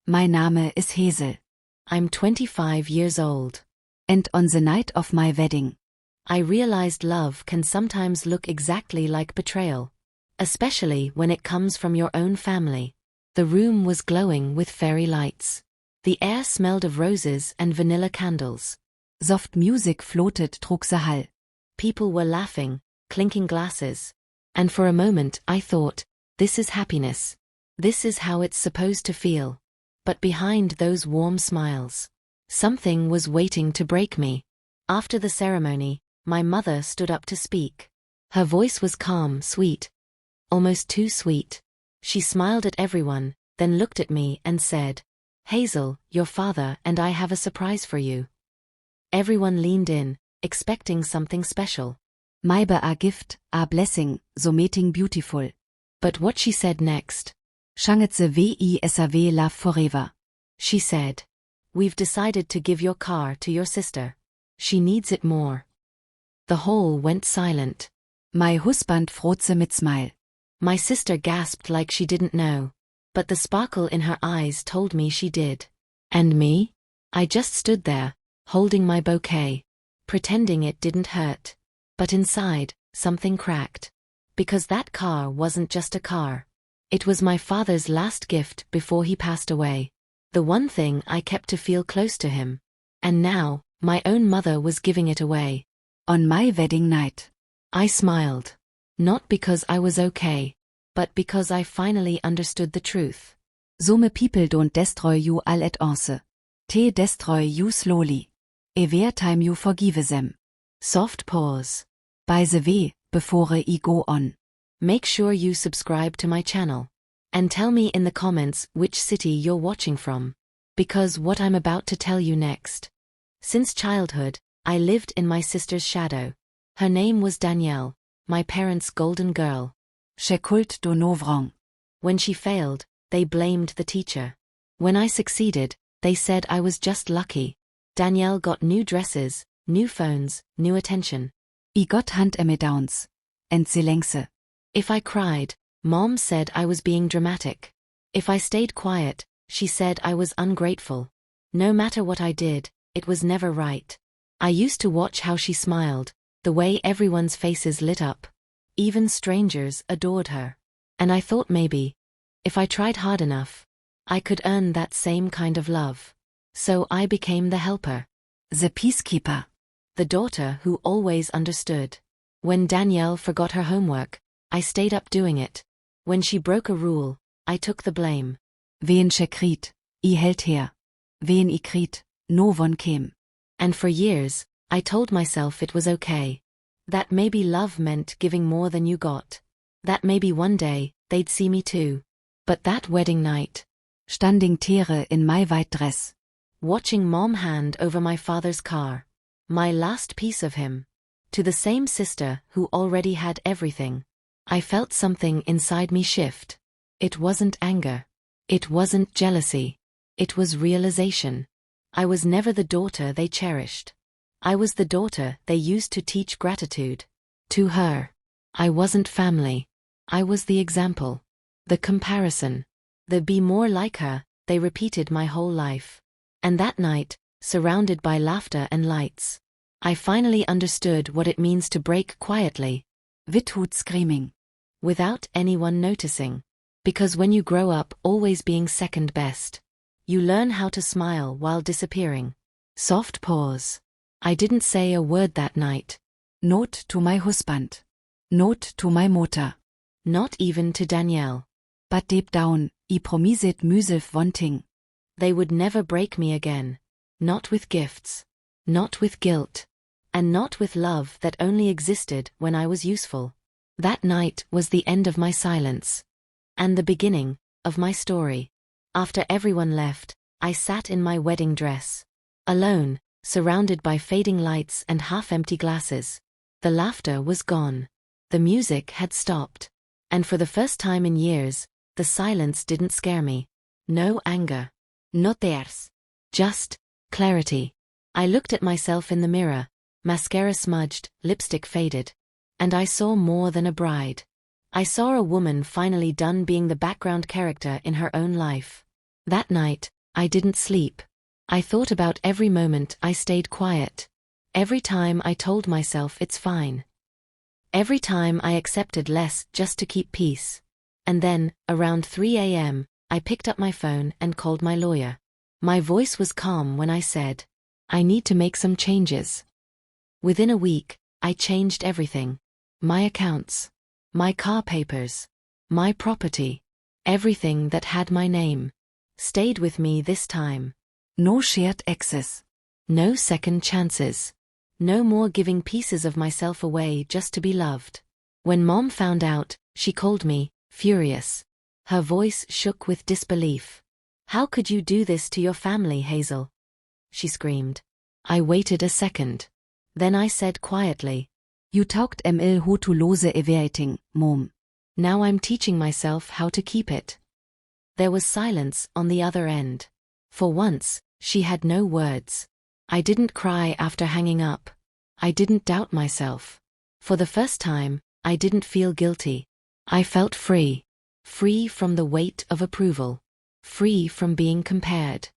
Mein Name is Hazel. I'm 25 years old. And on the night of my wedding, I realized love can sometimes look exactly like betrayal. Especially when it comes from your own family. The room was glowing with fairy lights. The air smelled of roses and vanilla candles. Soft music floated trug the Hall. People were laughing, clinking glasses. And for a moment I thought, this is happiness. This is how it's supposed to feel. But behind those warm smiles, something was waiting to break me. After the ceremony, my mother stood up to speak. Her voice was calm, sweet. Almost too sweet. She smiled at everyone, then looked at me and said, Hazel, your father and I have a surprise for you. Everyone leaned in, expecting something special. My be a gift, a blessing, so meeting beautiful. But what she said next. Shanget the V.I.S.A.V. love forever. She said, we've decided to give your car to your sister. She needs it more. The hall went silent. My husband froze mit smile. My sister gasped like she didn't know. But the sparkle in her eyes told me she did. And me? I just stood there, holding my bouquet, pretending it didn't hurt. But inside, something cracked. Because that car wasn't just a car. It was my father's last gift before he passed away. The one thing I kept to feel close to him. And now, my own mother was giving it away. On my wedding night. I smiled. Not because I was okay, but because I finally understood the truth. Some people don't destroy you all at once. They destroy you slowly. Every time you forgive them. Soft pause. By the way, before I go on, make sure you subscribe to my channel. And tell me in the comments which city you're watching from. Because what I'm about to tell you next. Since childhood, I lived in my sister's shadow. Her name was Danielle. My parents' golden girl. She could do no wrong. When she failed, they blamed the teacher. When I succeeded, they said I was just lucky. Danielle got new dresses, new phones, new attention. I got hand-me-downs. And the lengse. If I cried, Mom said I was being dramatic. If I stayed quiet, she said I was ungrateful. No matter what I did, it was never right. I used to watch how she smiled. The way everyone's faces lit up. Even strangers adored her. And I thought maybe, if I tried hard enough, I could earn that same kind of love. So I became the helper. The peacekeeper. The daughter who always understood. When Danielle forgot her homework, I stayed up doing it. When she broke a rule, I took the blame. Wen she kriet, I held her. Wen I kriet, no one came. And for years, I told myself it was okay. That maybe love meant giving more than you got. That maybe one day, they'd see me too. But that wedding night. Standing Tiere in my white dress. Watching Mom hand over my father's car. My last piece of him. To the same sister who already had everything. I felt something inside me shift. It wasn't anger. It wasn't jealousy. It was realization. I was never the daughter they cherished. I was the daughter they used to teach gratitude. To her. I wasn't family. I was the example. The comparison. The be more like her, they repeated my whole life. And that night, surrounded by laughter and lights, I finally understood what it means to break quietly. Without screaming. Without anyone noticing. Because when you grow up always being second best, you learn how to smile while disappearing. Soft pause. I didn't say a word that night. Not to my husband. Not to my mother. Not even to Danielle. But deep down, I promised myself one thing. They would never break me again. Not with gifts. Not with guilt. And not with love that only existed when I was useful. That night was the end of my silence. And the beginning of my story. After everyone left, I sat in my wedding dress. Alone. Surrounded by fading lights and half-empty glasses. The laughter was gone. The music had stopped. And for the first time in years, the silence didn't scare me. No anger. Not theirs. Just clarity. I looked at myself in the mirror, mascara smudged, lipstick faded. And I saw more than a bride. I saw a woman finally done being the background character in her own life. That night, I didn't sleep. I thought about every moment I stayed quiet. Every time I told myself it's fine. Every time I accepted less just to keep peace. And then, around 3 a.m., I picked up my phone and called my lawyer. My voice was calm when I said, I need to make some changes. Within a week, I changed everything. My accounts. My car papers. My property. Everything that had my name. Stayed with me this time. No shared access. No second chances. No more giving pieces of myself away just to be loved. When Mom found out, she called me, furious. Her voice shook with disbelief. How could you do this to your family, Hazel? She screamed. I waited a second. Then I said quietly, You talked ml how to lose everything, Mom. Now I'm teaching myself how to keep it. There was silence on the other end. For once, she had no words. I didn't cry after hanging up. I didn't doubt myself. For the first time, I didn't feel guilty. I felt free. Free from the weight of approval. Free from being compared.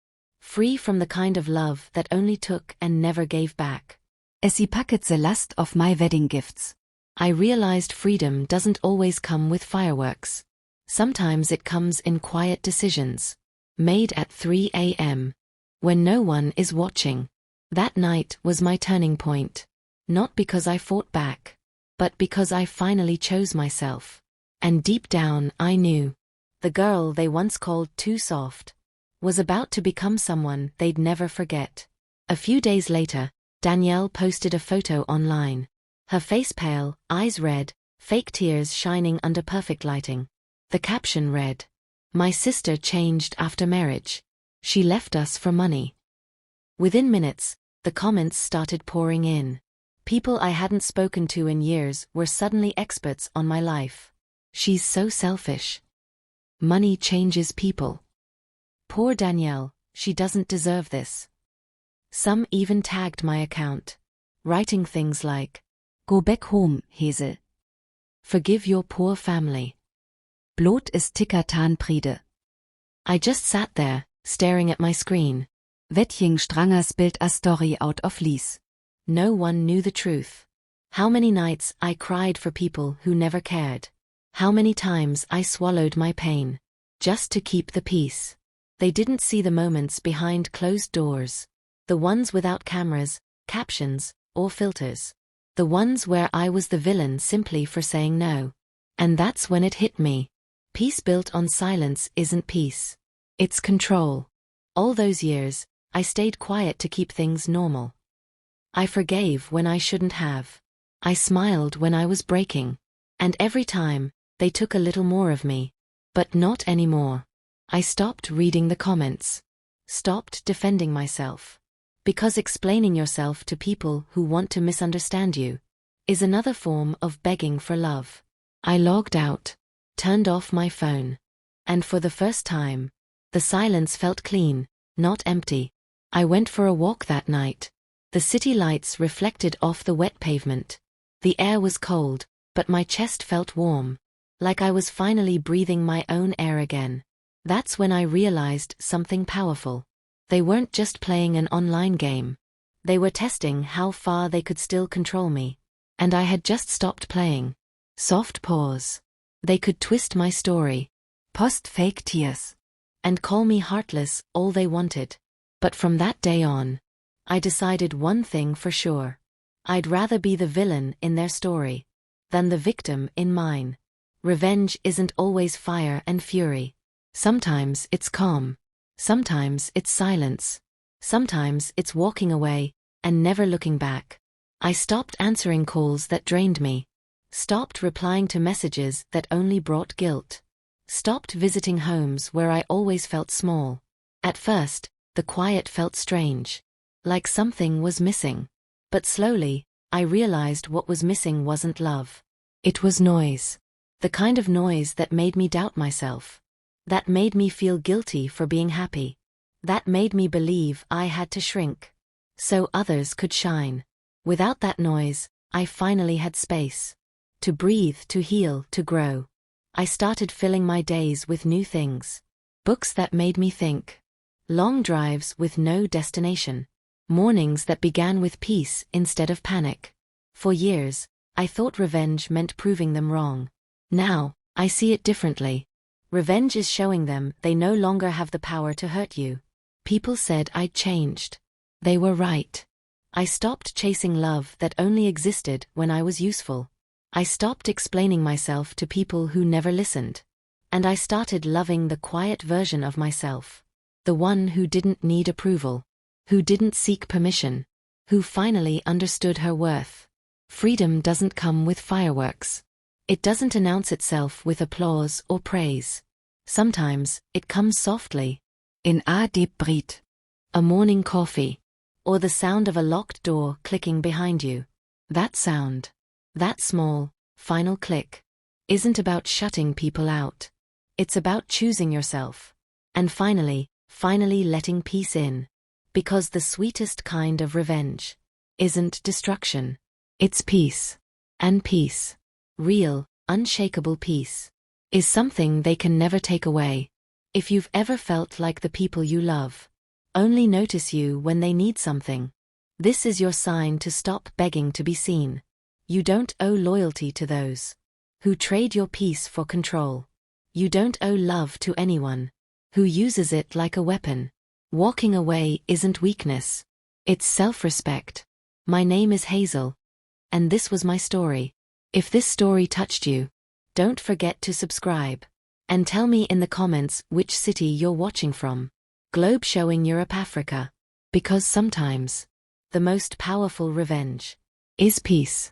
Free from the kind of love that only took and never gave back. As I packet the last of my wedding gifts. I realized freedom doesn't always come with fireworks. Sometimes it comes in quiet decisions. Made at 3 a.m. When no one is watching. That night was my turning point. Not because I fought back. But because I finally chose myself. And deep down I knew. The girl they once called too soft. Was about to become someone they'd never forget. A few days later, Danielle posted a photo online. Her face pale, eyes red, fake tears shining under perfect lighting. The caption read, My sister changed after marriage. She left us for money. Within minutes, the comments started pouring in. People I hadn't spoken to in years were suddenly experts on my life. She's so selfish. Money changes people. Poor Danielle, she doesn't deserve this. Some even tagged my account, writing things like, Go back home, Hazel. Forgive your poor family. Blot ist tickatan pride. I just sat there, staring at my screen. Wettjing strangers Bild a story out of Lies. No one knew the truth. How many nights I cried for people who never cared. How many times I swallowed my pain. Just to keep the peace. They didn't see the moments behind closed doors. The ones without cameras, captions, or filters. The ones where I was the villain simply for saying no. And that's when it hit me. Peace built on silence isn't peace. It's control. All those years, I stayed quiet to keep things normal. I forgave when I shouldn't have. I smiled when I was breaking. And every time, they took a little more of me. But not anymore. I stopped reading the comments. Stopped defending myself. Because explaining yourself to people who want to misunderstand you is another form of begging for love. I logged out, turned off my phone. And for the first time, the silence felt clean, not empty. I went for a walk that night. The city lights reflected off the wet pavement. The air was cold, but my chest felt warm. Like I was finally breathing my own air again. That's when I realized something powerful. They weren't just playing an online game. They were testing how far they could still control me. And I had just stopped playing. Soft pause. They could twist my story. Post fake tears. And call me heartless all they wanted. But from that day on, I decided one thing for sure. I'd rather be the villain in their story than the victim in mine. Revenge isn't always fire and fury. Sometimes it's calm. Sometimes it's silence. Sometimes it's walking away and never looking back. I stopped answering calls that drained me. Stopped replying to messages that only brought guilt. Stopped visiting homes where I always felt small. At first, the quiet felt strange. Like something was missing. But slowly, I realized what was missing wasn't love. It was noise. The kind of noise that made me doubt myself. That made me feel guilty for being happy. That made me believe I had to shrink so others could shine. Without that noise, I finally had space. To breathe, to heal, to grow. I started filling my days with new things. Books that made me think. Long drives with no destination. Mornings that began with peace instead of panic. For years, I thought revenge meant proving them wrong. Now, I see it differently. Revenge is showing them they no longer have the power to hurt you. People said I'd changed. They were right. I stopped chasing love that only existed when I was useful. I stopped explaining myself to people who never listened. And I started loving the quiet version of myself. The one who didn't need approval. Who didn't seek permission. Who finally understood her worth. Freedom doesn't come with fireworks. It doesn't announce itself with applause or praise. Sometimes, it comes softly. In a deep breath. A morning coffee. Or the sound of a locked door clicking behind you. That sound. That small, final click. Isn't about shutting people out. It's about choosing yourself. And finally letting peace in. Because the sweetest kind of revenge isn't destruction. It's peace. And peace. Real, unshakable peace. Is something they can never take away. If you've ever felt like the people you love only notice you when they need something, this is your sign to stop begging to be seen. You don't owe loyalty to those who trade your peace for control. You don't owe love to anyone who uses it like a weapon. Walking away isn't weakness. It's self-respect. My name is Hazel. And this was my story. If this story touched you, don't forget to subscribe. And tell me in the comments which city you're watching from. Globe showing Europe, Africa. Because sometimes, the most powerful revenge is peace.